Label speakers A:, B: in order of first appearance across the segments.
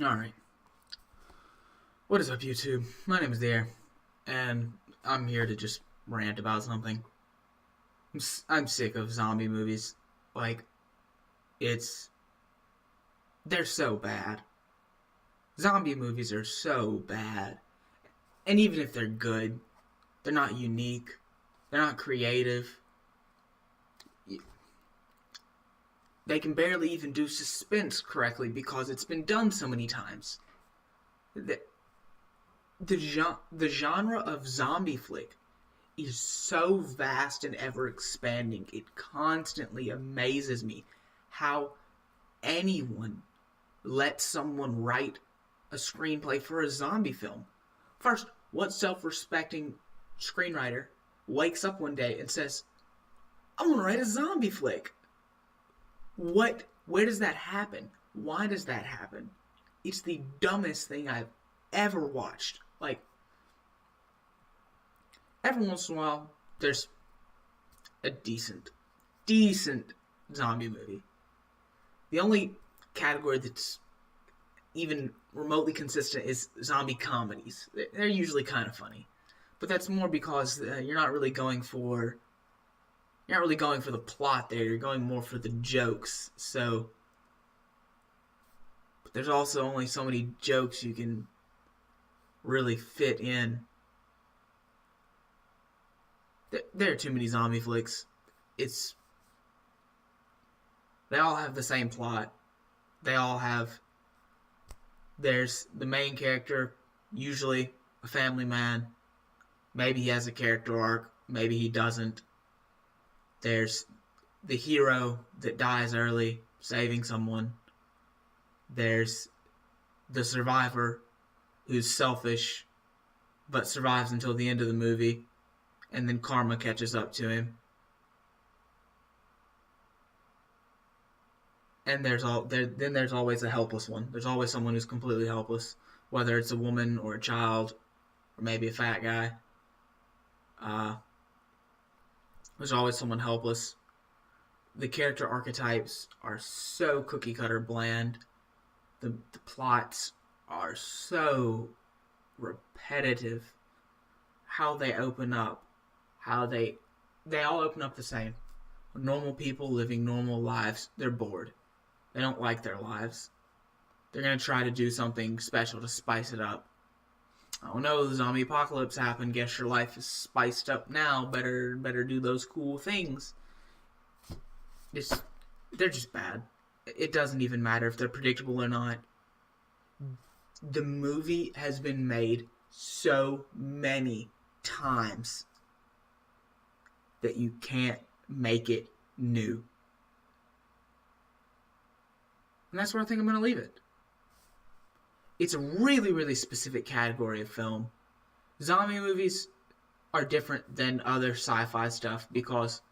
A: Alright. What is up, YouTube? My name is Dare, and I'm here to just rant about something. I'm sick of zombie movies. Like, it's. They're so bad. Zombie movies are so bad. And even if they're good, they're not unique, they're not creative. They can barely even do suspense correctly because it's been done so many times. The genre of zombie flick is so vast and ever expanding. It constantly amazes me how anyone lets someone write a screenplay for a zombie film. First, what self respecting screenwriter wakes up one day and says, I want to write a zombie flick? Where does that happen? Why does that happen? It's the dumbest thing I've ever watched. Like, every once in a while, there's a decent zombie movie. The only category that's even remotely consistent is zombie comedies. They're usually kind of funny, but that's more because you're not really going for the plot there. You're going more for the jokes. So, but there's also only so many jokes you can really fit in. There are too many zombie flicks. They all have the same plot. They all have. There's the main character, usually a family man. Maybe he has a character arc. Maybe he doesn't. There's the hero that dies early, saving someone. There's the survivor who's selfish but survives until the end of the movie, and then karma catches up to him. And there's always a helpless one. There's always someone who's completely helpless, whether it's a woman or a child or maybe a fat guy. There's always someone helpless. The character archetypes are so cookie cutter bland. The plots are so repetitive. How they open up, they all open up the same. Normal people living normal lives. They're bored. They don't like their lives. They're gonna try to do something special to spice it up. Oh no, the zombie apocalypse happened. Guess your life is spiced up now. Better do those cool things. They're just bad. It doesn't even matter if they're predictable or not. The movie has been made so many times that you can't make it new. And that's where I think I'm going to leave it. It's a really, really specific category of film. Zombie movies are different than other sci-fi stuff because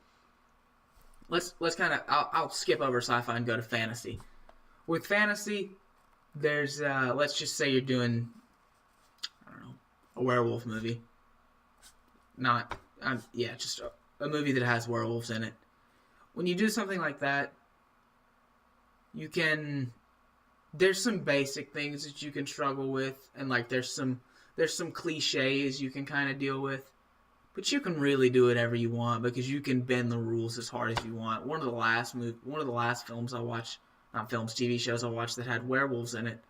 A: let's kind of I'll skip over sci-fi and go to fantasy. With fantasy, there's let's just say you're doing a werewolf movie. Just a movie that has werewolves in it. When you do something like that, there's some basic things that you can struggle with, and like there's some cliches you can kind of deal with, but you can really do whatever you want because you can bend the rules as hard as you want. One of the last films I watched, not films, TV shows I watched that had werewolves in it.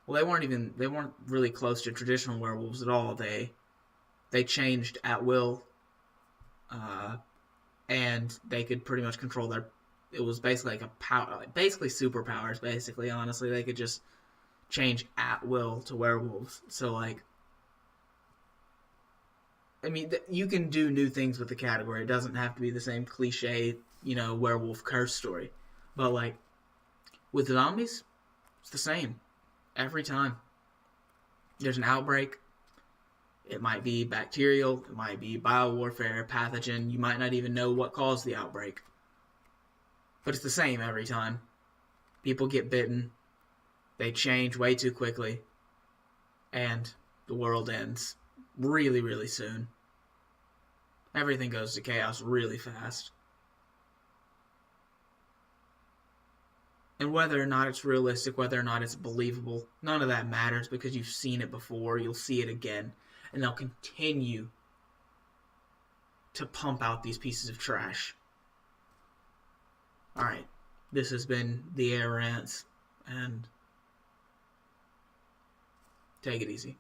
A: Well, they weren't really close to traditional werewolves at all. They changed at will, and they could pretty much control their. It was basically like a power, basically superpowers. Basically, honestly, they could just change at will to werewolves. So, like, I mean, you can do new things with the category. It doesn't have to be the same cliche, werewolf curse story. But like with zombies, it's the same every time. There's an outbreak. It might be bacterial. It might be biowarfare, pathogen. You might not even know what caused the outbreak. But it's the same every time. People get bitten. They change way too quickly. And the world ends really, really soon. Everything goes to chaos really fast. And whether or not it's realistic, whether or not it's believable, none of that matters because you've seen it before, you'll see it again, and they'll continue to pump out these pieces of trash. Alright, this has been the Air Rants, and take it easy.